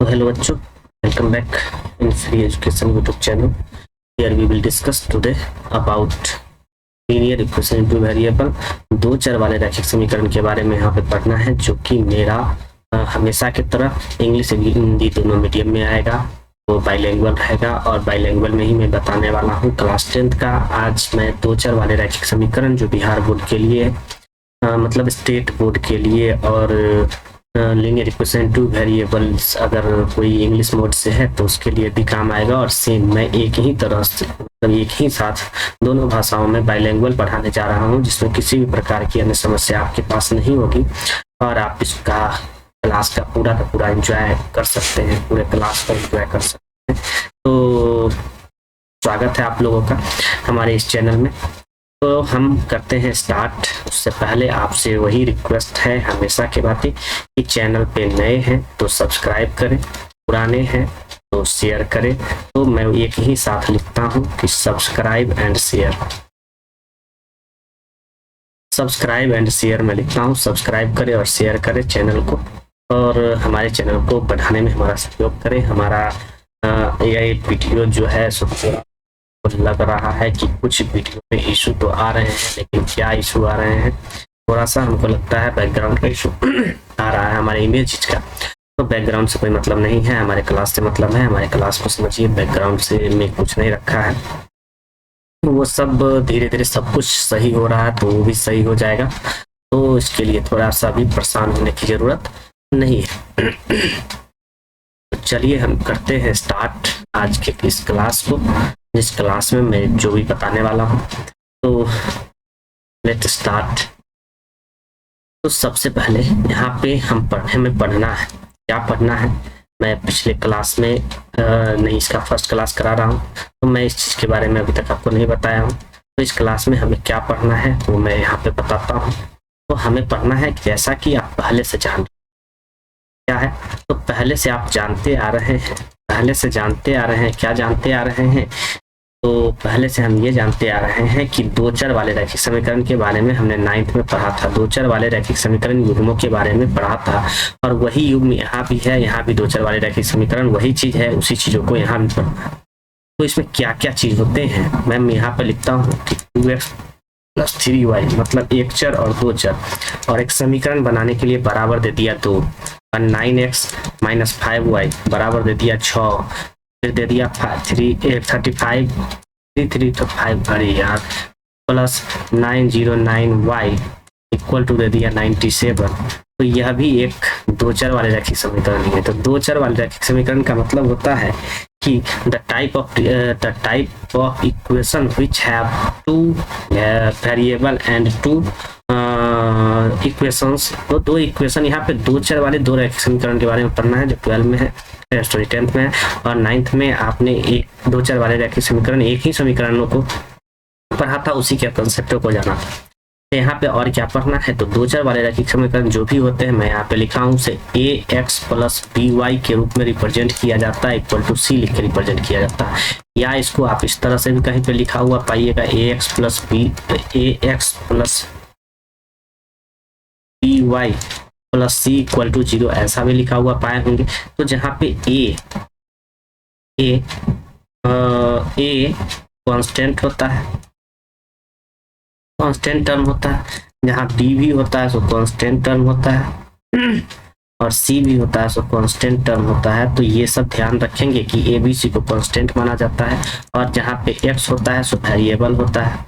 So hello bachcho, welcome back in Free Education YouTube channel. Here we will discuss today about linear equation into variable. दो चर वाले रैखिक समीकरण के बारे में यहाँ पे पढ़ना है, जो कि मेरा हमेशा की तरह इंग्लिश हिंदी दोनों मीडियम में आएगा, तो बाइलिंगुअल रहेगा और बाइलिंगुअल में ही मैं बताने वाला हूँ क्लास 10th का। आज मैं दो चर वाले रैखिक समीकरण जो बिहार बोर्ड के लिए मतलब स्टेट बोर्ड के लिए और लीनियर इक्वेशन टू वेरिएबल्स अगर कोई इंग्लिश मोड से है तो उसके लिए भी काम आएगा। और सेम मैं एक ही तरह से मतलब एक ही साथ दोनों भाषाओं में बाइलिंगुअल पढ़ाने जा रहा हूं, जिसमें किसी भी प्रकार की अन्य समस्या आपके पास नहीं होगी और आप इसका क्लास का पूरा एंजॉय कर सकते हैं, पूरे क्लास का एंजॉय कर सकते हैं। तो स्वागत है आप लोगों का हमारे इस चैनल में। तो हम करते हैं स्टार्ट। उससे पहले आपसे वही रिक्वेस्ट है हमेशा के बातें कि चैनल पे नए हैं तो सब्सक्राइब करें, पुराने हैं तो शेयर करें। तो मैं एक ही साथ लिखता हूं कि subscribe and share, subscribe and share मैं लिखता हूं। सब्सक्राइब करें और शेयर करें चैनल को, और हमारे चैनल को बढ़ाने में हमारा सहयोग करें। हमारा ये वीडियो जो है लग रहा है कि कुछ वीडियो में इशू तो आ रहे हैं, लेकिन क्या इशू आ रहे हैं, थोड़ा सा हमको लगता है बैकग्राउंड का इशू आ रहा है हमारे इमेज का। तो बैकग्राउंड से कोई मतलब नहीं है, हमारे क्लास से मतलब है। हमारे क्लास को समझिए, बैकग्राउंड से में कुछ नहीं रखा है। वो सब धीरे धीरे सब कुछ सही हो रहा है, तो वो भी सही हो जाएगा। तो इसके लिए थोड़ा सा भी परेशान होने की जरूरत नहीं है। चलिए हम करते हैं स्टार्ट आज के इस क्लास को, जिस क्लास में मैं जो भी बताने वाला हूँ। तो लेट स्टार्ट। तो सबसे पहले यहाँ पे हम हमें पढ़ना है, क्या पढ़ना है। मैं पिछले क्लास में नहीं, इसका फर्स्ट क्लास करा रहा हूँ, तो मैं इस चीज़ के बारे में अभी तक आपको नहीं बताया हूँ। तो इस क्लास में हमें क्या पढ़ना है वो मैं यहाँ पे बताता हूँ। तो हमें पढ़ना है जैसा कि आप पहले से जान क्या है, तो पहले से आप जानते आ रहे हैं, पहले से जानते आ रहे हैं। क्या जानते आ रहे हैं? तो पहले से हम ये जानते आ रहे हैं कि दो चर वाले रैखिक समीकरण के बारे में हमने 9th में पढ़ा था। दो चर वाले रैखिक समीकरण युग्मों के बारे में पढ़ा था, और वही युग्म यहाँ भी है। यहाँ भी दो चर वाले रैखिक समीकरण वही चीज है, उसी चीजों को यहाँ भी पढ़ना है। तो इसमें क्या क्या चीज होते हैं मैं यहाँ पर लिखता हूँ कि 2x + 3y मतलब एक चर और दो चर, और एक समीकरण बनाने के लिए बराबर दे दिया 2, और 9x - 5y बराबर दे दिया 6, फिर दे दिया 35 3 तो 5 अरे यार प्लस 909y इक्वल टू दे दिया 97। तो यह भी एक दो चर वाले रैखिक समीकरण है। तो दो चर वाले रैखिक समीकरण का मतलब होता है कि the type of equation which have two variable and two equations. तो दो इक्वेशन, यहाँ पे दो चर वाले दो रैखिक समीकरण के बारे में पढ़ना है, जो 12 में है, 10th में है, और 9th में आपने एक दो चर वाले रैखिक समीकरण एक ही समीकरणों को पढ़ा था, उसी के कंसेप्टों को जाना था। तो यहाँ पे और क्या पढ़ना है, तो दो चर वाले रैखिक समीकरण जो भी होते हैं मैं यहाँ पे लिखा हूँ, उसे ax + by के रूप में रिप्रेजेंट किया जाता है, इक्वल टू c लिख के रिप्रेजेंट किया जाता है। या इसको आप इस तरह से भी कहीं पे लिखा हुआ पाइएगा, ax + by + c equal to 0, ऐसा भी लिखा हुआ पाए होंगे। तो जहाँ पे a कांस्टेंट होता है, कांस्टेंट टर्म होता है, जहाँ b भी होता है सो कांस्टेंट टर्म होता है, और c भी होता है सो कांस्टेंट टर्म होता है। तो ये सब ध्यान रखेंगे कि a b c को कांस्टेंट माना जाता है, और जहाँ पे x होता है सो वेरिएबल होता है,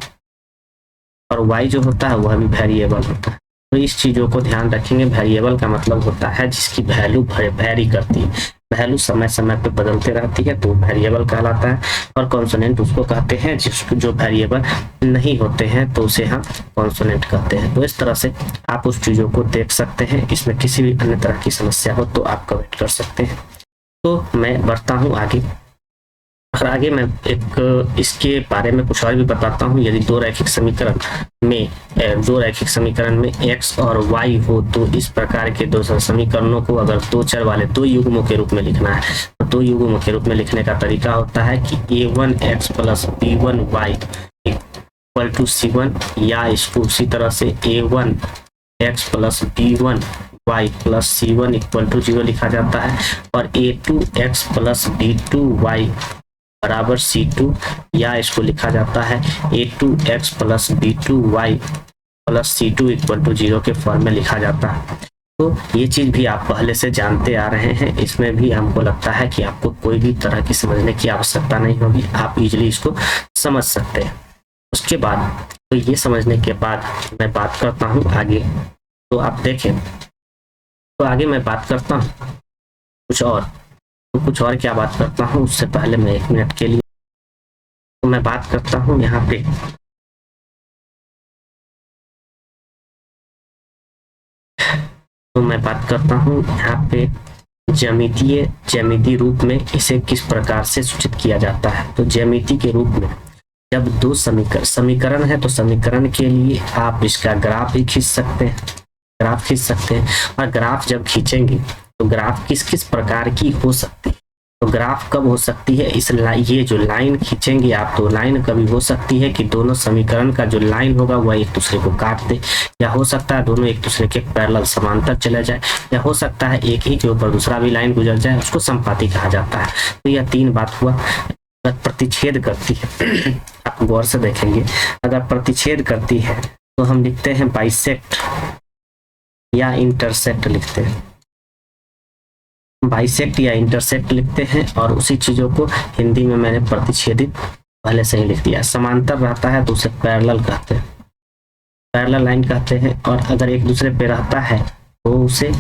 और y जो होता है वह भी वेरिएबल होता है। तो इस चीजों को ध्यान रखेंगे। वेरिएबल का मतलब होता है जिसकी वैल्यू वेरी करती है, वैल्यू समय समय पे बदलते रहती है, तो वेरिएबल कहलाता है। और कॉन्सोनेंट उसको कहते हैं जिसको जो वेरिएबल नहीं होते हैं, तो उसे हम कॉन्सोनेंट कहते हैं। तो इस तरह से आप उस चीजों को देख सकते हैं। इसमें किसी भी अन्य तरह की समस्या हो तो आप कमेंट कर सकते हैं। तो मैं बढ़ता हूँ आगे, और आगे मैं एक इसके बारे में कुछ और भी बताता हूँ। यदि दो रैखिक समीकरण में x और y हो, तो इस प्रकार के दो समीकरणों को अगर दो चर वाले दो युग्मों के रूप में लिखना है, तो दो युग्मों के रूप में लिखने का तरीका होता है कि a1x + b1y = c1, या इसको उसी तरह से a1x + b1y y plus c one equal to 0 लिखा जाता है, और a2x प्लस b2y बराबर c2, या इसको लिखा जाता है a2x plus b2y plus c2 equal to 0 के फॉर्म में लिखा जाता है। तो ये चीज भी आप पहले से जानते आ रहे हैं, इसमें भी हमको लगता है कि आपको कोई भी तरह की समझने की आवश्यकता नहीं होगी, आप इजीली इसको समझ सकते हैं। उसके बाद तो ये समझने के बाद मैं बात करता हूँ आगे। तो आप देखें, तो आगे मैं बात करता हूँ कुछ और। तो कुछ और क्या बात करता हूँ, उससे पहले मैं 1 मिनट के लिए तो मैं बात करता हूँ यहाँ पे मैं बात करता हूँ यहाँ पे ज्यामितीय रूप में इसे किस प्रकार से सूचित किया जाता है। तो ज्यामिति के रूप में जब दो समीकरण है तो समीकरण के लिए आप इसका ग्राफ भी खींच सकते हैं, और ग्राफ जब खींचेंगे तो ग्राफ किस किस प्रकार की हो सकती है। तो ग्राफ कब हो सकती है, ये जो लाइन खींचेंगे आप, तो लाइन कभी हो सकती है कि दोनों समीकरण का जो लाइन होगा वह एक दूसरे को काट दे, या हो सकता है दोनों एक दूसरे के पैरेलल समांतर चले जाए, या हो सकता है एक ही के ऊपर दूसरा भी लाइन गुजर जाए, उसको संपाती कहा जाता है। तो यह 3 बात हुआ। प्रतिच्छेद करती है आप गौर से देखेंगे, अगर प्रतिच्छेद करती है तो हम लिखते हैं बाइसेक्ट या इंटरसेक्ट लिखते हैं, बाइसेक्ट या इंटरसेक्ट लिखते हैं, और उसी चीजों को हिंदी में मैंने प्रतिच्छेदित पहले से ही लिख दिया। समांतर रहता है तो उसे पैरेलल कहते हैं, पैरेलल लाइन कहते हैं, और अगर एक दूसरे पे रहता है तो उसे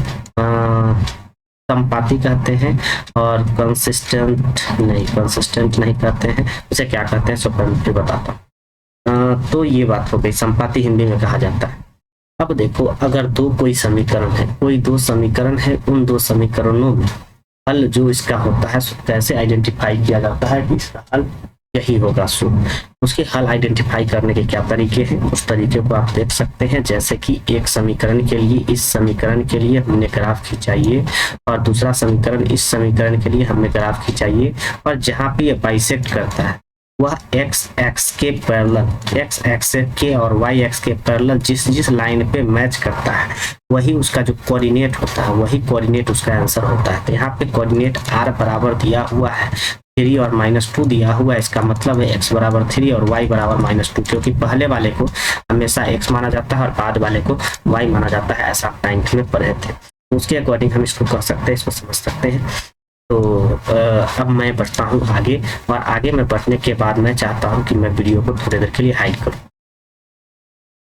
संपाती कहते हैं, और कंसिस्टेंट नहीं कहते हैं, उसे क्या कहते हैं सो फिर बताता हूँ। तो ये बात हो गई, संपाती हिंदी में कहा जाता है। अब देखो, अगर कोई दो समीकरण है, उन 2 समीकरणों में हल जो इसका होता है कैसे आइडेंटिफाई किया जाता है कि इसका हल यही होगा। सो उसके हल आइडेंटिफाई करने के क्या तरीके हैं, उस तरीके को आप देख सकते हैं। जैसे कि एक समीकरण के लिए, इस समीकरण के लिए हमने ग्राफ खिंचाइए, और दूसरा समीकरण, इस समीकरण के लिए हमने ग्राफ खिंचाइए, और जहां पे ये बाइसेक्ट करता है वह x एक्स के पैरेलल, x एक्स के और y एक्स के पैरेलल जिस लाइन पे मैच करता है वही उसका जो कोऑर्डिनेट होता है, वही कोऑर्डिनेट उसका आंसर होता है। तो यहाँ पे कोऑर्डिनेट r बराबर दिया हुआ है 3 और -2 दिया हुआ है, इसका मतलब है x बराबर 3 और y बराबर -2, क्योंकि पहले वाले को हमेशा x माना जाता है और बाद वाले को y माना जाता है, ऐसा 9th में पढ़े थे। तो उसके अकॉर्डिंग हम इसको कर सकते हैं, इसको समझ सकते हैं। तो अब मैं बढ़ता हूँ आगे, और आगे मैं बढ़ने के बाद मैं चाहता हूँ कि मैं वीडियो को थोड़ी देर के लिए हाइड करूँ।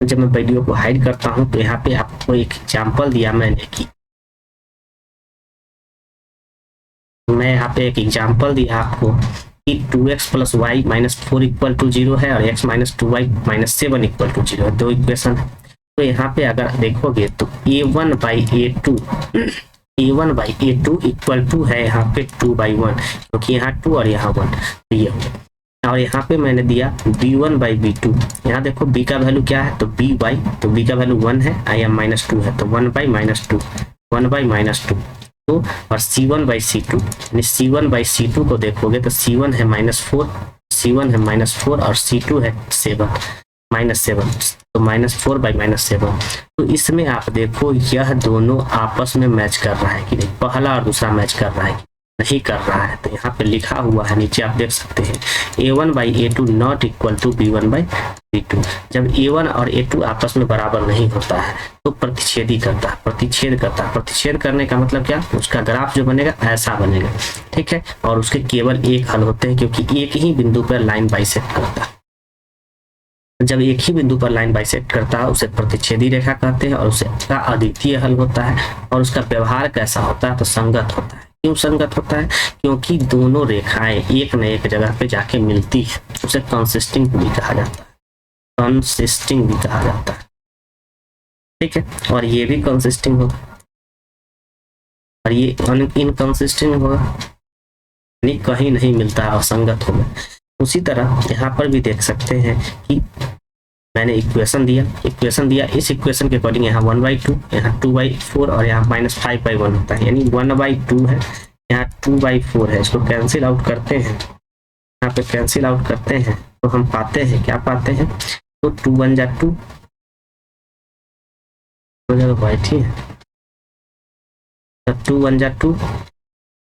जब मैं वीडियो को हाइड करता हूँ तो यहाँ पे आपको एक एग्जांपल दिया मैंने कि आपको कि 2x plus y minus 4 equal to 0 है, और x minus 2y minus 7 equal to 0 है, 2 इक्वेशन है। तो यहाँ पे अगर देखोगे तो a1 by a2 equal to है यहाँ पे 2/1, क्योंकि यहाँ 2 और यहाँ 1, तो ये हो। और यहाँ पे मैंने दिया b1 बाई b2, यहाँ देखो b का वैल्यू क्या है, तो b का वैल्यू 1 है, i m -2 है, तो 1 बाई -2, तो और c1 बाई c2, यानी c1 बाई c2 को देखोगे तो c1 है -4, और c2 है 7, तो -4 बाई -7। तो इसमें आप देखो यह दोनों आपस में मैच कर रहा है कि नहीं, पहला और दूसरा मैच कर रहा है कि नहीं कर रहा है। तो यहाँ पे लिखा हुआ है, नीचे आप देख सकते हैं a1 by a2 not equal to b1 by b2। जब a1 और a2 आपस में बराबर नहीं होता है तो प्रतिच्छेद करने का मतलब क्या, उसका ग्राफ जो बनेगा ऐसा बनेगा, ठीक है, और उसके केवल एक हल होते हैं, क्योंकि एक ही बिंदु पर लाइन बाइसेक्ट करता है। जब एक ही बिंदु पर लाइन बाइसेक्ट करता है उसे प्रतिच्छेदी रेखा कहते हैं, और उसे का अद्वितीय हल होता है। और उसका व्यवहार कैसा होता है, तो संगत होता है। क्यों संगत होता है, क्योंकि दोनों रेखाएं एक न एक जगह पे जाके मिलती है, उसे कंसिस्टिंग भी कहा जाता है, ठीक है। और ये भी कंसिस्टिंग होगा, और ये इनकंसिस्टिंग होगा, यानी कहीं नहीं मिलता, असंगत होगा। उसी तरह यहाँ पर भी देख सकते हैं कि मैंने इक्वेशन दिया, इस इक्वेशन के अकॉर्डिंग यहाँ 1/2, यहाँ 2/4, और यहाँ -5/1 होता है, यानी 1/2 है, यहाँ 2/4 है। इसको कैंसिल आउट करते हैं, यहाँ पे कैंसिल आउट करते हैं तो हम पाते हैं, क्या पाते हैं, तो 2 1 जा 2 हो जाएगा, वाई ठीक है, टू वन जा टू,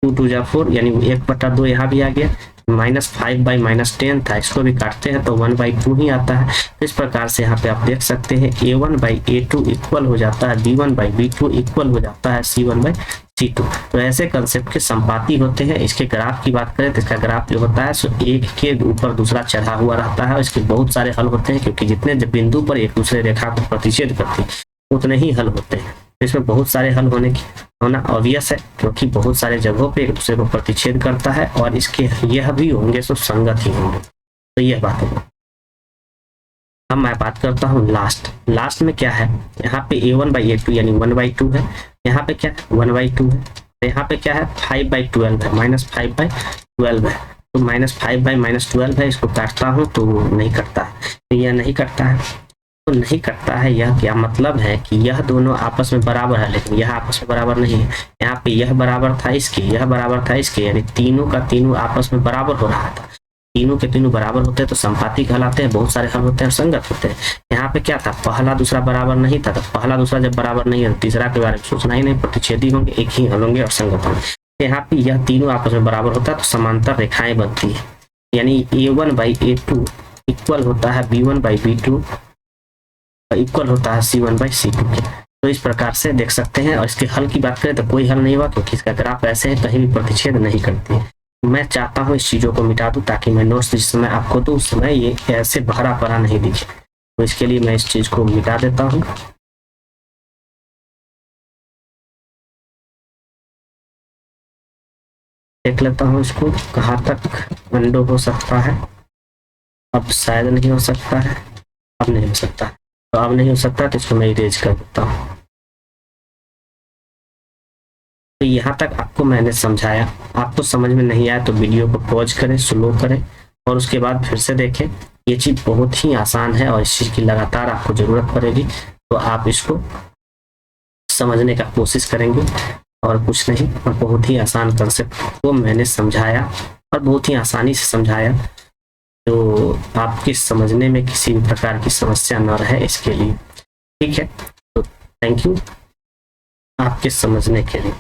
टू टू जा फोर, यानी 1/2 यहाँ भी आ गया। -5/-10 था, इसको भी काटते हैं तो 1/2 ही आता है। इस प्रकार से यहाँ पे आप देख सकते हैं A1/A2 इक्वल हो जाता है B1/B2 इक्वल हो जाता है C1/C2। तो ऐसे कंसेप्ट के संपाती होते हैं। इसके ग्राफ की बात करें तो इसका ग्राफ जो होता है सो एक के ऊपर दूसरा चढ़ा हुआ रहता है। इसके बहुत सारे हल होते हैं, क्योंकि जितने बिंदु पर एक दूसरे रेखा को प्रतिच्छेद करती है उतने ही हल होते हैं। इसमें बहुत सारे हल होना ऑब्वियस है, क्योंकि बहुत सारे जगहों पे एक दूसरे को प्रतिच्छेद करता है और इसके यह भी होंगे तो संगत ही होंगे। तो यह बात है। अब मैं बात करता हूँ लास्ट में क्या है। यहाँ पे A1/A2 यानी 1/2 है, यहाँ पे क्या है 1/2 है, यहाँ पे क्या है 5/12 है, -5/12 है। तो -5/-12 है, इसको काटता हूँ तो नहीं कटता है, तो यह नहीं कटता है। तो नहीं करता है, यह क्या मतलब है कि यह दोनों आपस में बराबर है, लेकिन यह आपस में बराबर नहीं है। यहाँ पे यह बराबर था इसके, यह बराबर था इसके, यानी तीनों का तीनों आपस में बराबर हो रहा था। तीनों के तीनों बराबर होते हैं तो संपाती कहलाते हैं। बहुत सारे हल होते हैं, संगत होते हैं। यहाँ पे क्या था, पहला दूसरा बराबर नहीं था, तो पहला दूसरा जब बराबर नहीं है तो तीसरा के बारे में सोचना ही नहीं, प्रतिच्छेदी होंगे, एक ही हल होंगे और संगत होंगे। यहाँ पे यह तीनों आपस में बराबर होता है तो समांतर रेखाएं बनती है, यानी A1/A2 इक्वल होता है B1/B2 इक्वल होता है C1/C2 के। तो इस प्रकार से देख सकते हैं। और इसके हल की बात करें तो कोई हल नहीं हुआ, क्योंकि इसका ग्राफ ऐसे है, कहीं भी प्रतिच्छेद नहीं करती है। मैं चाहता हूँ इस चीजों को मिटा दूं, ताकि मैं नोट्स जिस समय आपको दूं उस समय ये ऐसे भरा पड़ा नहीं दिखे। तो इसके लिए मैं इस चीज को मिटा देता हूँ। देख लेता हूँ इसको कहाँ तक अंडो हो सकता है। अब शायद नहीं हो सकता है, अब नहीं हो सकता, तो अब नहीं हो सकता तो इसको मैं इरेज कर देता हूँ। तो यहाँ तक आपको मैंने समझाया। आपको समझ में नहीं आया तो वीडियो को पॉज करें, स्लो करें और उसके बाद फिर से देखें। ये चीज बहुत ही आसान है और इस चीज की लगातार आपको जरूरत पड़ेगी, तो आप इसको समझने का कोशिश करेंगे और कुछ नहीं। और बहुत ही आसान कंसेप्ट को मैंने समझाया और बहुत ही आसानी से समझाया, तो आपके समझने में किसी भी प्रकार की समस्या न रहे, इसके लिए। ठीक है, तो थैंक यू आपके समझने के लिए।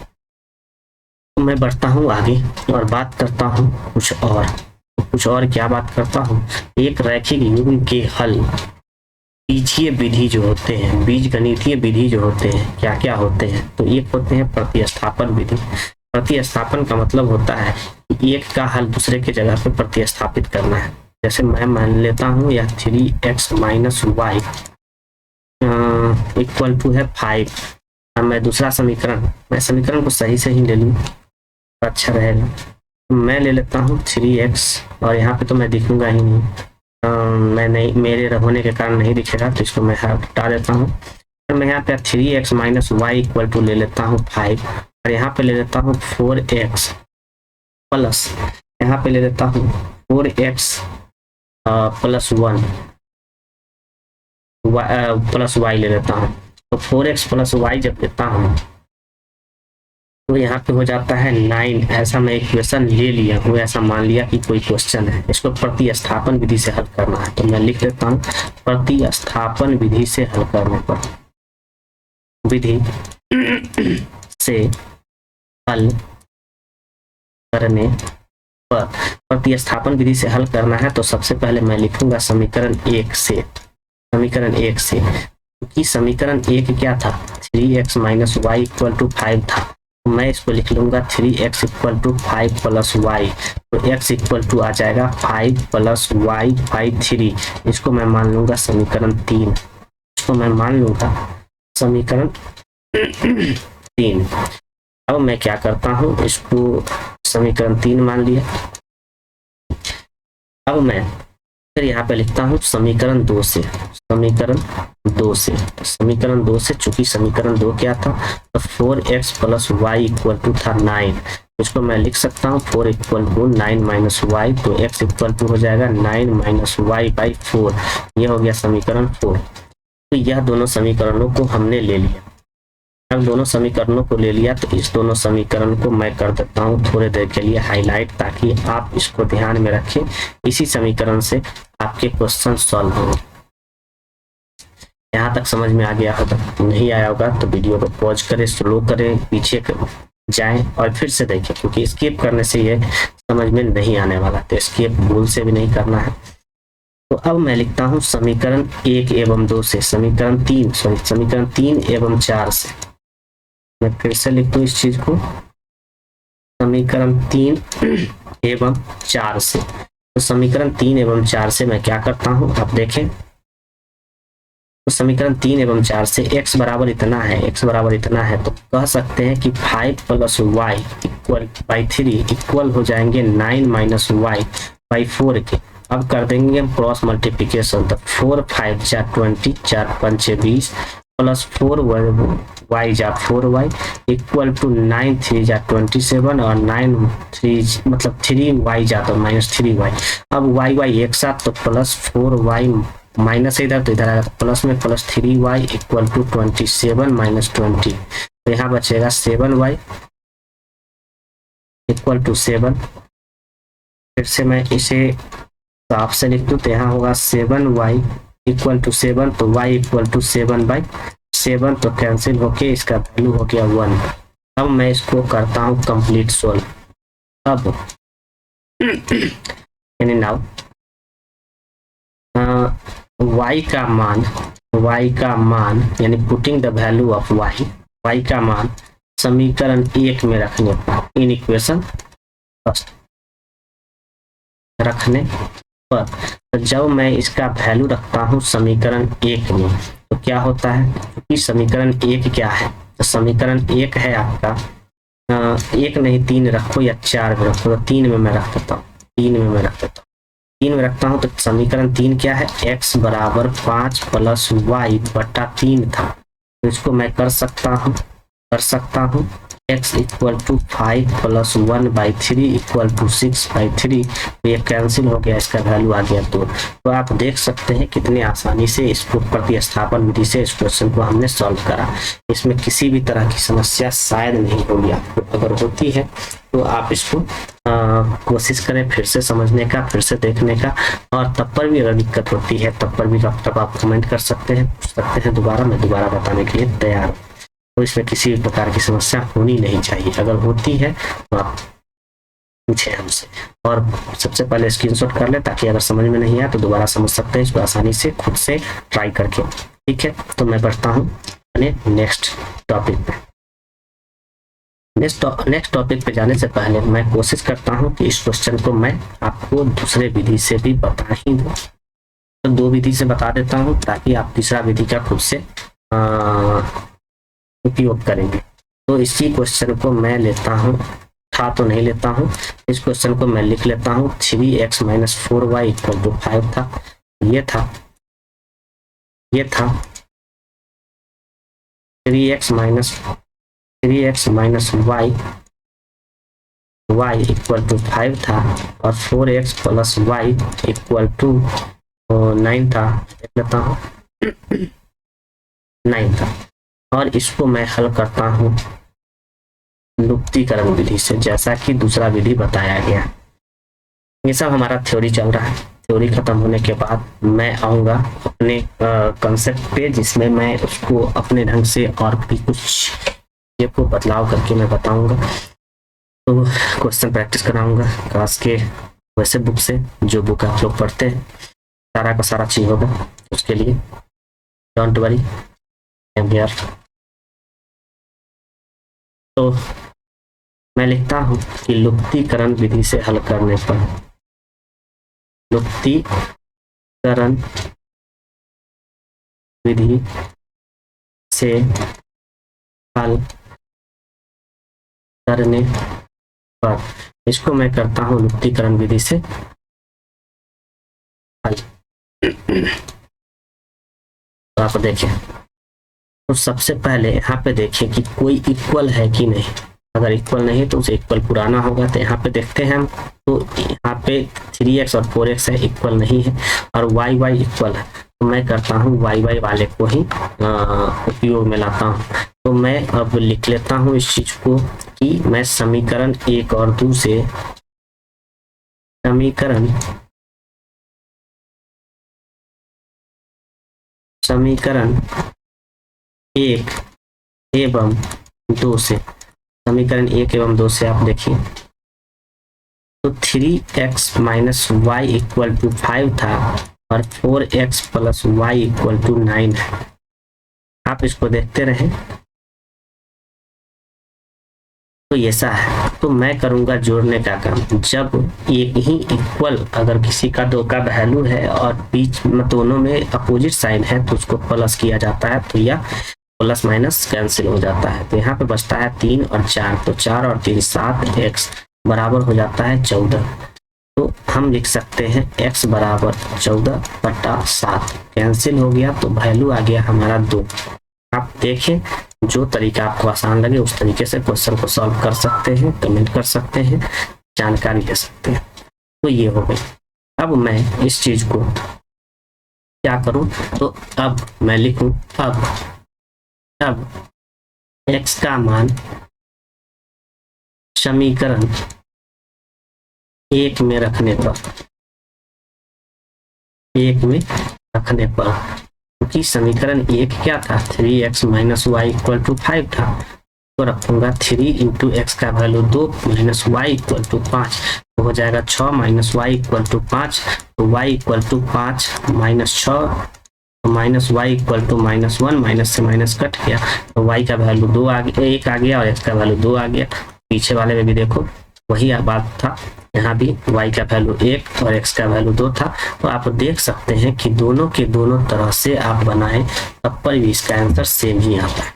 तो मैं बढ़ता हूँ आगे और बात करता हूँ कुछ और। तो कुछ और क्या बात करता हूँ, एक रैखिक युग्म के हल बीजीय विधि जो होते हैं, बीज गणितीय विधि जो होते हैं, क्या क्या होते हैं। तो एक होते हैं प्रतिस्थापन विधि। प्रतिस्थापन का मतलब होता है कि एक का हल दूसरे के जगह पे प्रतिस्थापित करना है। जैसे मैं मान लेता हूँ यह 3x - y इक्वल टू है 5। अब मैं दूसरा समीकरण, मैं समीकरण को सही से ही ले लूँ तो अच्छा रहेगा। मैं ले लेता हूँ 3x और यहाँ पे तो मैं दिखूंगा ही नहीं, मैं नहीं, मेरे होने के कारण नहीं दिखेगा, तो इसको मैं हटा देता हूँ। तो मैं यहाँ पे 3x - y इक्वल टू ले लेता हूँ 5 और यहाँ पे ले लेता हूँ 4x प्लस, यहाँ पे ले लेता हूँ 4x प्लस 1 प्लस y ले लेता हूँ। तो 4x प्लस y जब लेता हूँ तो यहाँ पे हो जाता है 9। ऐसा मैं इक्वेशन ले लिया हूँ, ऐसा मान लिया कि कोई क्वेश्चन है, इसको प्रतिस्थापन विधि से हल करना है। तो मैं लिख देता हूँ प्रतिस्थापन विधि से हल करने पर, विधि से हल करने पर, प्रतिस्थापन विधि से हल करना है। तो सबसे पहले मैं लिखूंगा समीकरण 1 से, समीकरण 1 से, क्योंकि समीकरण 1 क्या था, 3x - y इक्वल टू 5 था। तो मैं इसको लिख लूंगा 3x equal to 5 plus y। तो x इक्वल टू आ जाएगा 5 प्लस y 5/3। इसको मैं मान लूंगा समीकरण 3, इसको मैं मान लूंगा समीकरण 3। अब मैं क्या करता हूँ, इसको समीकरण 3 मान लिया। अब मैं फिर यहाँ पे लिखता हूँ समीकरण 2 से, समीकरण 2 से, समीकरण 2 से, चूंकि समीकरण 2 क्या था, तो 4x plus y equal to था 9। इसको मैं लिख सकता हूँ 4 इक्वल टू 9 माइनस y, तो x इक्वल टू हो जाएगा 9 माइनस y/4। यह हो गया समीकरण 4। तो यह दोनों समीकरणों को हमने ले लिया। अब दोनों समीकरणों को ले लिया तो इस दोनों समीकरण को मैं कर देता हूँ थोड़ी देर के लिए हाईलाइट, ताकि आप इसको ध्यान में रखें। इसी समीकरण से आपके क्वेश्चन सॉल्व होंगे। यहाँ तक समझ में आ गया होगा, नहीं आया होगा तो वीडियो को पॉज करें, स्लो करें, पीछे जाएं और फिर से देखें, क्योंकि स्किप करने से ये समझ में नहीं आने वाला, तो स्किप भूल से भी नहीं करना है। तो अब मैं लिखता हूं समीकरण 1 एवं 2 से, समीकरण 3 एवं 4 से। मैं फिर से लिख दूं इस चीज को, समीकरण 3 एवं 4 से। तो समीकरण 3 एवं 4 से मैं क्या करता हूं, आप देखें। तो समीकरण 3 एवं 4 से x बराबर इतना है, x बराबर इतना है, तो कह सकते हैं कि 5 plus y equal by 3 equal हो जाएंगे 9 माइनस वाई बाई 4 के। अब कर देंगे हम क्रॉस मल्टीप्लीकेशन, तो 4 5 जा 20, 4 5 20 प्लस 4 वाई जा 4 वाई इक्वल टू 9 3 जा 27 और 9 3 मतलब 3 वाई जा तो माइनस 3 वाई। अब वाई वाई एक साथ, तो प्लस 4 वाई माइनस इधर, तो इधर आएगा, तो प्लस में plus 3 y equal to 27 minus 20, तो यहाँ बचेगा 7 वाई इक्वल टू 7। फिर से मैं इसे साफ से लिख दूं, तो यहाँ होगा 7 वाई इक्वल टू 7, तो y इक्वल टू 7 बाई 7, तो कैंसिल होके इसका वैल्यू हो गया 1। अब मैं इसको करता हूँ कंप्लीट सोल्व। अब यानी नाउ y का मान यानी putting the value of y का मान समीकरण 1 में रखने पर, इन इक्वेशन फर्स्ट रखने पर, तो जब मैं इसका वैल्यू रखता हूं समीकरण 1 में, तो क्या होता है, क्योंकि समीकरण 1 क्या है, तो समीकरण 1 है आपका 1 नहीं 3 रखो या 4 में रखो, तो 3 में मैं रख देता हूँ, 3 में मैं रख देता हूँ, 3 में रखता हूँ। तो समीकरण 3 क्या है, x बराबर 5 प्लस वाई बटा 3 था, तो इसको मैं कर सकता हूँ x equal to 5 plus 1 by 3 equal to 6 by 3, तो ये कैंसिल हो गया, इसका वैल्यू आ गया 2। तो आप देख सकते हैं कितने आसानी से इसको प्रतिस्थापन विधि से इस क्वेश्चन को हमने सॉल्व करा। इसमें किसी भी तरह की समस्या शायद नहीं होगी, आपको अगर होती है तो आप इसको कोशिश करें फिर से समझने का, फिर से देखने का, और तब पर भी अगर दिक्कत होती है तब पर भी तब आप कमेंट कर सकते हैं, पूछ सकते हैं दोबारा, मैं दोबारा बताने के लिए तैयार हूँ। तो इसमें किसी भी प्रकार की समस्या होनी नहीं चाहिए, अगर होती है तो आप पूछें हमसे, और सबसे पहले स्क्रीनशॉट कर ले, ताकि अगर समझ में नहीं आया तो दोबारा समझ सकते हैं इसको आसानी से खुद से ट्राई करके। ठीक है, तो मैं बढ़ता हूँ अपने नेक्स्ट टॉपिक पे। नेक्स्ट टॉपिक पे जाने से पहले मैं कोशिश करता हूँ कि इस क्वेश्चन को मैं आपको दूसरे विधि से भी बता ही दूँ, तो 2 विधि से बता देता हूँ ताकि आप तीसरा विधि का खुद से उपयोग करेंगे। तो इसी क्वेश्चन को मैं लेता हूँ, था तो नहीं लेता हूँ, इस क्वेश्चन को मैं लिख लेता हूँ 3x minus 4y equal to 5 था, ये था 3x minus y equal to 5 था, और 4x plus y equal to 9 था, देख लेता हूँ 9 था, और इसको मैं हल करता हूँ लुप्तीकरण विधि से, जैसा कि दूसरा विधि बताया गया। ये सब हमारा थ्योरी चल रहा है, थ्योरी खत्म होने के बाद मैं आऊँगा अपने कंसेप्ट पे, जिसमें मैं उसको अपने ढंग से और भी कुछ ये को बदलाव करके मैं बताऊंगा। तो क्वेश्चन प्रैक्टिस कराऊंगा क्लास के वैसे बुक से, जो बुक आप लोग पढ़ते हैं, सारा का सारा चीज होगा उसके लिए, don't worry, I am here. तो मैं लिखता हूं कि लुप्तीकरण विधि से हल करने पर, लुप्तीकरण विधि से हल करने पर, इसको मैं करता हूं लुप्तीकरण विधि से हल। तो आप देखें, तो सबसे पहले यहाँ पे देखें कि कोई इक्वल है कि नहीं, अगर इक्वल नहीं तो उसे इक्वल पुराना होगा, तो यहाँ पे देखते हैं हम, तो यहाँ पे 3x और 4x है, इक्वल नहीं है, और y इक्वल है, तो मैं करता हूँ y वाले को ही उपयोग में लाता हूँ। तो मैं अब लिख लेता हूँ इस चीज को कि मैं समीकरण 1 और 2 से समीकरण 1 एवं 2 से समीकरण 1 एवं 2 से आप देखिए तो 3x minus y equal to 5 था और 4x plus y equal to 9 है। आप इसको देखते रहें तो ऐसा है। तो मैं करूंगा जोड़ने का काम। जब एक ही इक्वल अगर किसी का दो का वैल्यू है और बीच में दोनों में अपोजिट साइन है तो उसको प्लस किया जाता है, तो यह प्लस माइनस कैंसिल हो जाता है। तो यहाँ पे बचता है 3 और 4, तो 4 और 3 7, x बराबर हो जाता है 14। तो हम लिख सकते हैं x बराबर 14/7 कैंसिल हो गया, तो वैल्यू आ गया हमारा 2। आप देखें जो तरीका आपको आसान लगे उस तरीके से क्वेश्चन को सॉल्व कर सकते हैं, कमेंट कर सकते हैं, जानकारी ले सकते हैं। तो ये हो गई। अब मैं इस चीज को क्या करूं, तो अब मैं लिखूं अब x का मान समीकरण 1 में रखने पर क्योंकि समीकरण 1 क्या था, 3x minus y equal to 5 था, तो रखूंगा 3 इंटू एक्स का value 2 minus y equal to 5, तो हो जाएगा 6 माइनस वाई इक्वल टू 5, तो वाई इक्वल टू 5 माइनस 6, तो minus y equal to -1, minus से माइनस कट गया, तो वाई का वैल्यू 2 आ गया, 1 आ गया और एक्स का वैल्यू 2 आ गया। पीछे वाले में भी देखो वही बात था, यहाँ भी y का वैल्यू 1 और x का वैल्यू 2 था। तो आप देख सकते हैं कि दोनों के दोनों तरह से आप बनाएं तब पर भी इसका आंसर सेम ही आता है।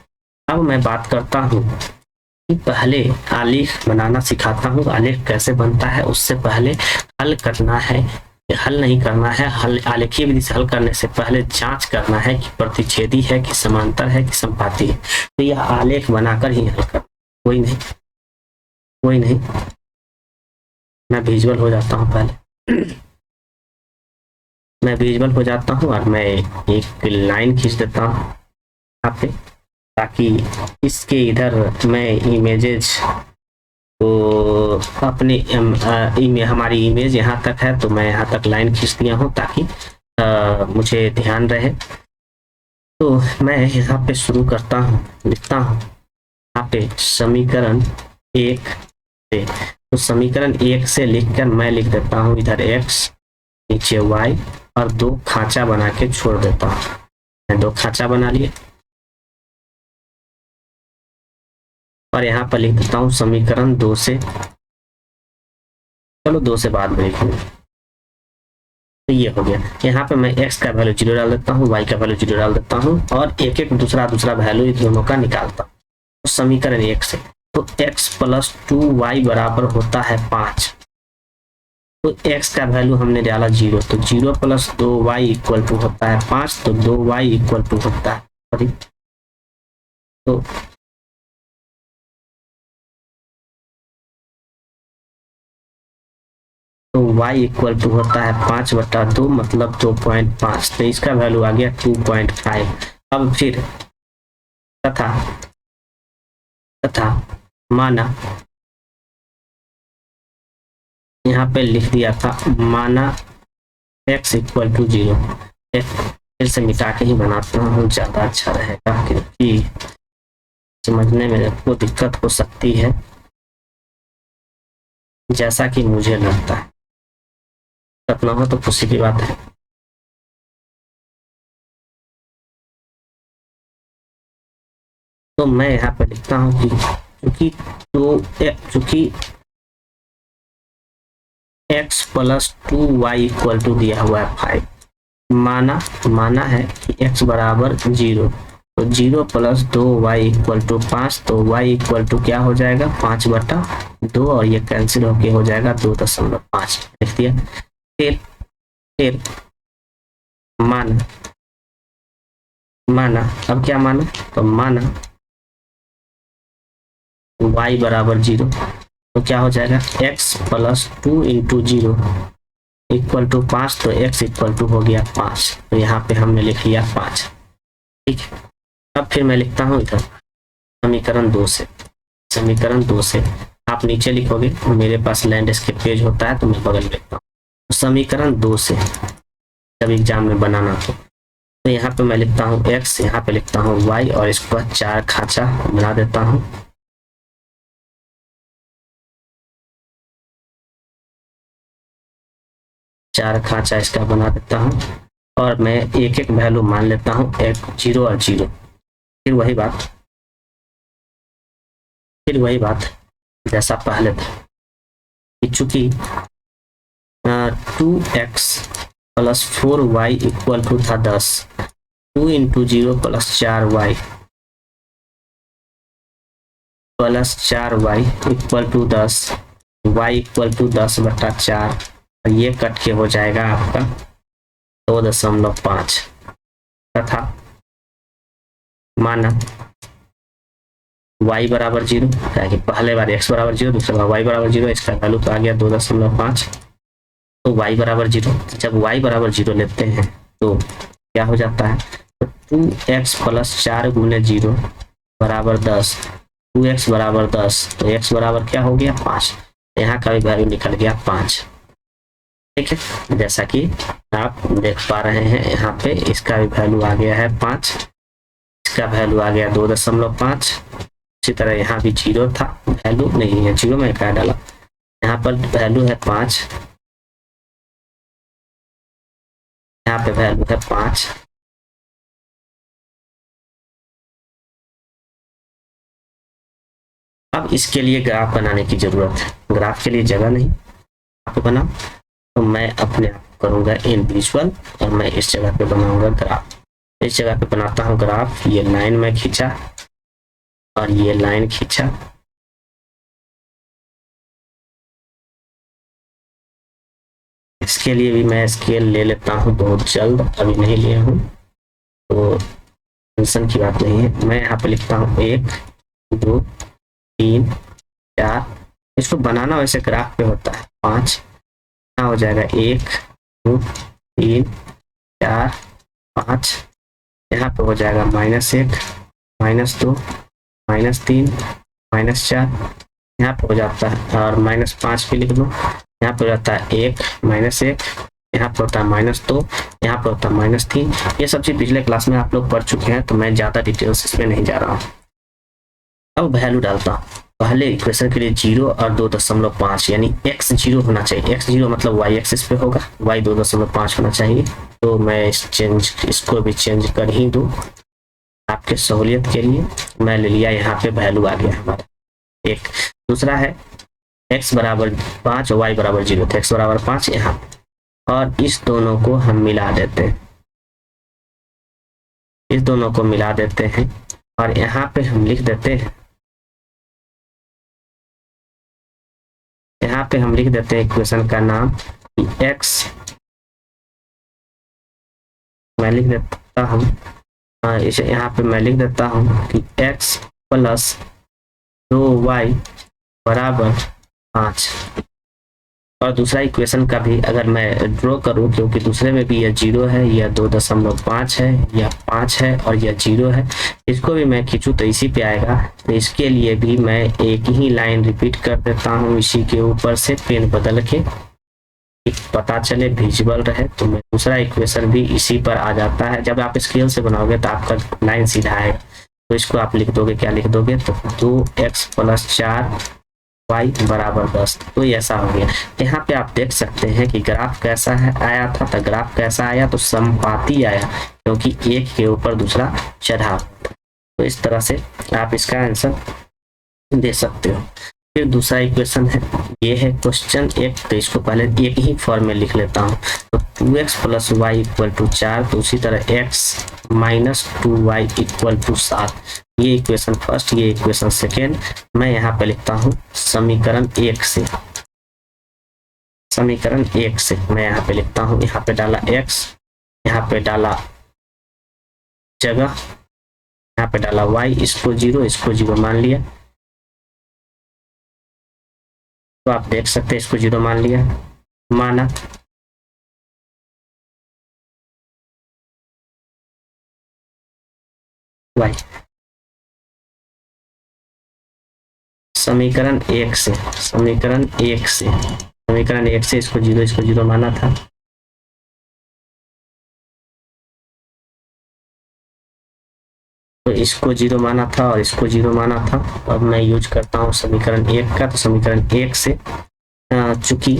अब मैं बात करता हूँ कि पहले आलेख बनाना सिखाता हूँ। आलेख कैसे बनता है उससे पहले हल करना है, हल नहीं करना है, हल आलेखीय विधि से हल करने से पहले जांच करना है कि प्रतिच्छेदी है कि समांतर है कि समपाती है। तो यह आलेख बनाकर ही हल कर, कोई नहीं मैं विजुअल हो जाता हूँ पहले मैं विजुअल हो जाता हूँ और मैं एक लाइन खींच देता हूँ यहाँ पे, ताकि इसके इधर मैं इमेजेस तो अपने हमारी इमेज यहाँ तक है तो मैं यहाँ तक लाइन खींच दिया हूँ ताकि मुझे ध्यान रहे। तो मैं यहाँ पे शुरू करता हूँ, लिखता हूँ यहाँ पे समीकरण 1 से। तो समीकरण 1 से लिखकर मैं लिख देता हूँ इधर x नीचे y और 2 खांचा बना के छोड़ देता हूँ। मैं 2 खांचा बना लिए और यहाँ पर लिख देता हूँ समीकरण 2 से, चलो 2 से बाद में लिखूंगा। तो ये हो गया। यहाँ पे मैं x का वैल्यू 0 डाल देता हूँ, y का वैल्यू 0 डाल देता हूँ और एक एक दूसरा वैल्यू इन दोनों का निकालता हूँ। तो समीकरण 1 से तो x प्लस 2y बराबर होता है 5। तो x का वैल्यू हमने डाला 0, तो 0 प्लस 2y इक्वल टू होता है 5, तो 2y इक्वल टू होता है सॉरी तो y इक्वल टू होता है 5/2 मतलब 2.5, तो इसका वैल्यू आ गया 2.5। अब फिर तथा माना यहाँ पे लिख दिया था माना x इक्वल टू 0। फिर से मिटा के ही बनाता हूँ, ज्यादा अच्छा रहेगा क्योंकि समझने में आपको दिक्कत हो सकती है जैसा कि मुझे लगता है। सपना हो तो खुशी की बात है। तो मैं यहाँ पे लिखता हूँ कि चूंकि x plus 2y equal to दिया हुआ है 5, माना है कि x बराबर 0, तो 0 प्लस 2y इक्वल टू 5, तो y इक्वल टू क्या हो जाएगा 5/2 और ये कैंसिल होके हो जाएगा 2.5 लिख दिया। फिर माना अब क्या माना, तो माना y बराबर 0, तो क्या हो जाएगा x plus 2 into 0 equal to 5, तो x इक्वल टू हो गया 5, तो यहाँ पे हमने लिख लिया 5। ठीक है। अब फिर मैं लिखता हूँ इधर समीकरण 2 से आप नीचे लिखोगे, मेरे पास लैंडस्केप पेज होता है तो मैं बगल में लिखता हूँ। तो समीकरण 2 से जब एग्जाम में बनाना तो यहाँ पे मैं लिखता हूँ x, यहाँ पे लिखता हूँ y और इसको 4 खांचा बना देता हूँ। 4 खांचा इसका बना देता हूँ और मैं एक एक वैल्यू मान लेता हूँ, एक 0 और 0। फिर वही बात जैसा पहले था कि चूंकि 2x plus 4y equal to था 10, 2 into 0 plus 4y plus 4y equal to 10, y equal to 10/4 और ये कट के हो जाएगा आपका 2.5 तथा माना y बराबर 0, कि पहले बार x बराबर 0, दूसरे बार y बराबर 0, इसका वैल्यू तो आ गया 2.5। तो y बराबर 0, जब y बराबर 0 लेते हैं तो क्या हो जाता है, तो 2x प्लस 4 गुने 0 बराबर 10, 2x बराबर 10, तो x बराबर क्या हो गया 5। यहाँ का भी वैल्यू निकल गया 5। ठीक है, जैसा कि आप देख पा रहे हैं यहाँ पे इसका भी वैल्यू आ गया है 5, इसका वैल्यू आ गया 2.5। इसी तरह यहाँ भी 0 था, वैल्यू नहीं है 0, में क्या डाला, यहाँ पर वैल्यू है 5, यहाँ पे वैल्यू है 5। अब इसके लिए ग्राफ बनाने की जरूरत है, ग्राफ के लिए जगह नहीं आप बनाओ, तो मैं अपने आप करूंगा इंडिविजुअल और मैं इस जगह पे बनाऊंगा ग्राफ। इस जगह पे बनाता हूँ ग्राफ, ये लाइन में खींचा और ये लाइन खींचा, इसके लिए भी मैं स्केल ले लेता हूँ बहुत जल्द, अभी नहीं लिया हूँ तो टेंशन की बात नहीं है। मैं यहाँ पे लिखता हूँ 1 2 3 4, इसको बनाना वैसे ग्राफ पे होता है 5, यहाँ हो जाएगा 1 2 3 4 5, यहाँ पे हो जाएगा -1 -2 -3 -4, यहाँ पे हो जाता है और -5 भी लिख दो, यहाँ पे हो जाता है 1 -1, यहाँ पे होता है -2, यहाँ पे होता है -3। ये सब चीज पिछले क्लास में आप लोग पढ़ चुके हैं, तो मैं ज्यादा डिटेल्स इसमें नहीं जा रहा हूँ। अब वैल्यू डालता हूँ, पहले इक्वेशन के लिए 0 और 2.5, यानी x 0 होना चाहिए, x 0 मतलब y एक्सिस पे होगा, y 2.5 होना चाहिए। तो मैं इसको भी चेंज कर ही दूँ आपके सहूलियत के लिए। मैं ले लिया, यहाँ पे वैल्यू आ गया हमारा 1। दूसरा है x बराबर 5 और y बराबर 0, तो x बराबर 5 यहाँ, और इस दोनों को हम मिला देते हैं, इस दोनों को मिला देते हैं और यहाँ पे हम लिख देते हैं, यहाँ पे हम लिख देते हैं इक्वेशन का नाम x, मैं लिख देता हूँ इसे यहाँ पे मैं लिख देता हूँ कि x प्लस 2y बराबर 5। और दूसरा इक्वेशन का भी अगर मैं ड्रॉ करूं, क्योंकि दूसरे में भी यह 0 है, यह 2.5 है, यह 5 है और यह 0 है, इसको भी मैं खींचूं तो इसी पे आएगा। तो इसके लिए भी मैं एक ही लाइन रिपीट कर देता हूं, इसी के ऊपर से पेन बदल के पता चले विजुअल रहे। तो मैं दूसरा इक्वेशन भी इसी पर आ जाता है। जब आप स्केल से बनाओगे तो आपका लाइन सीधा आएगा, तो इसको आप लिख दोगे, क्या लिख दोगे, तो 2x प्लस 4y बराबर 10। तो ऐसा हो गया। यहाँ पे आप देख सकते हैं कि ग्राफ कैसा है आया था, तो ग्राफ कैसा आया, तो समपाती आया, क्योंकि एक के ऊपर दूसरा चढ़ा। तो इस तरह से आप इसका आंसर दे सकते हो। फिर दूसरा इक्वेशन है, ये है क्वेश्चन 1, तो इसको पहले एक ही फॉर्म में लिख लेता हूँ। तो 2x plus y equal to 4, तो उसी तरह x minus 2y equal to 7। ये इक्वेशन फर्स्ट, ये इक्वेशन सेकेंड। मैं यहाँ पे लिखता हूँ समीकरण 1 से, समीकरण 1 से मैं यहाँ पे लिखता हूँ, यहाँ पे डाला x, यहाँ पे डाला जगह, यहाँ पे डाला y, इसको 0 मान लिया। तो आप देख सकते हैं इसको 0 मान लिया, माना y। समीकरण 1 से, समीकरण 1 से, समीकरण 1 से इसको 0 माना था। तो इसको 0 माना था और इसको 0 माना था। अब मैं यूज करता हूँ समीकरण 1 का। तो समीकरण 1 से चूंकि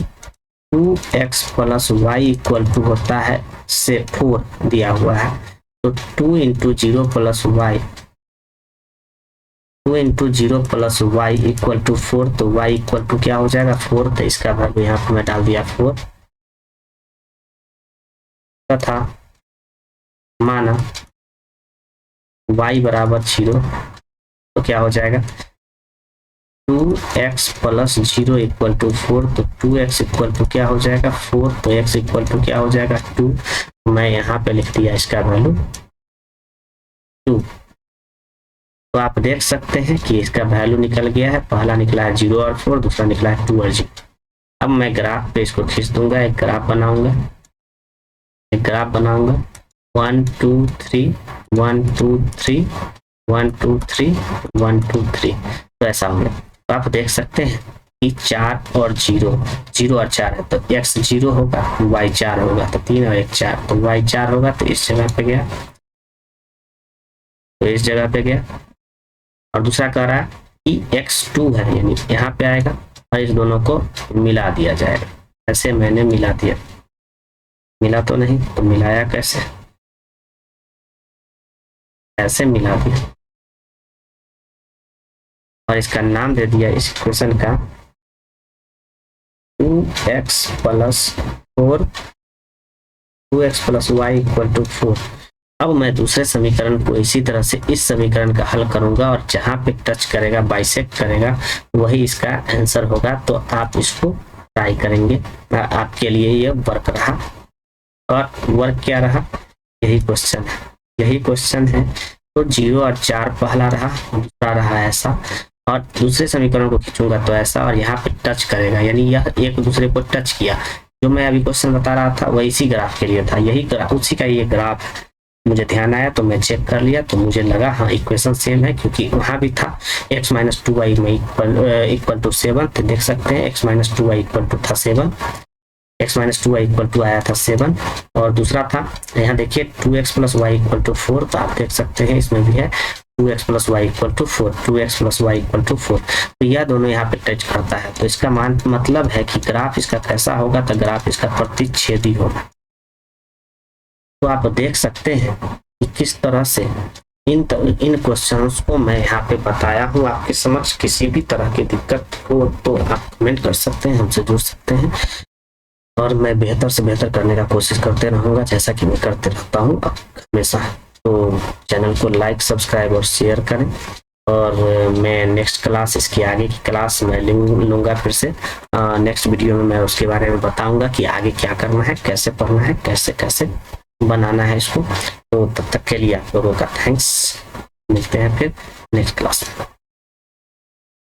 2x plus y equal to होता है से 4 दिया हुआ है, तो 2 into 0 plus y, 2 into 0 plus y equal to 4, तो y इक्वल टू क्या हो जाएगा 4, तो इसका वैल्यू यहाँ पर मैं डाल दिया 4 तथा माना y बराबर 0, तो क्या हो जाएगा 2x प्लस 0 इक्वल टू 4, तो 2x इक्वल टू क्या हो जाएगा 4, तो x इक्वल टू क्या हो जाएगा 2, मैं यहाँ पे लिख दिया इसका वैल्यू 2। तो आप देख सकते हैं कि इसका वैल्यू निकल गया है, पहला निकला है 0 और 4, दूसरा निकला है 2 और 0। अब मैं ग्राफ पे इसको खींच दूंगा, एक ग्राफ बनाऊंगा 1 2 3 1 2 3 1 2 3 1 2 3, तो ऐसा होगा। तो आप देख सकते हैं कि 4 और 0 और 4 है, तो x 0 होगा, y 4 होगा, तो 3 और 1 4, तो y 4 होगा, तो इस जगह पे गया, तो इस जगह पे गया। और दूसरा कह रहा है कि x 2 है, यानी यहाँ पे आएगा और इस दोनों को मिला दिया जाएगा। ऐसे मैंने मिला दिया, मिला तो नहीं, तो मिलाया कैसे, ऐसे मिला दिया और इसका नाम दे दिया इस इक्वेशन का 2x plus 4, 2x plus y equal to 4। अब मैं दूसरे समीकरण को इसी तरह से इस समीकरण का हल करूंगा और जहां पे टच करेगा, बाइसेक्ट करेगा, वही इसका आंसर होगा। तो आप इसको ट्राई करेंगे, आपके लिए ये वर्क रहा। और वर्क क्या रहा, यही क्वेश्चन है। तो 0 और 4 पहला रहा, दूसरा रहा ऐसा, और दूसरे समीकरण को खींचूंगा तो ऐसा, और यहाँ पे टच करेगा, यानी यह एक दूसरे को टच किया। जो मैं अभी क्वेश्चन बता रहा था वह इसी ग्राफ के लिए था, यही ग्राफ, उसी का ये ग्राफ है। मुझे ध्यान आया तो मैं चेक कर लिया, तो मुझे लगा हाँ इक्वेशन सेम है, क्योंकि वहां भी था x माइनस 2y में इक्वल टू 7, तो देख सकते हैं x minus 2y equal to था 7, x minus 2y equal to आया था 7, और दूसरा था यहाँ देखिए 2x plus y equal to 4, तो आप देख सकते हैं इसमें भी है 2x plus y equal to 4, 2x plus y equal to 4, तो यह दोनों यहाँ पे टच करता है। तो इसका मतलब है कि ग्राफ इसका कैसा होगा, तो ग्राफ इसका प्रतिच्छेदी होगा। तो आप देख सकते हैं कि किस तरह से इन क्वेश्चंस को मैं यहाँ पे बताया हूँ। आपके समझ किसी भी तरह की दिक्कत हो तो आप कमेंट कर सकते हैं, हमसे जुड़ सकते हैं, और मैं बेहतर से बेहतर करने का कोशिश करते रहूँगा, जैसा कि मैं करते रहता हूँ हमेशा। तो चैनल को लाइक, सब्सक्राइब और शेयर करें, और मैं नेक्स्ट क्लास, इसकी आगे की क्लास मैं लूँगा फिर से। नेक्स्ट वीडियो में मैं उसके बारे में बताऊँगा कि आगे क्या करना है, कैसे पढ़ना है, कैसे बनाना है इसको। तो तब तक के लिए आप लोगों का थैंक्स, मिलते हैं फिर नेक्स्ट क्लास में।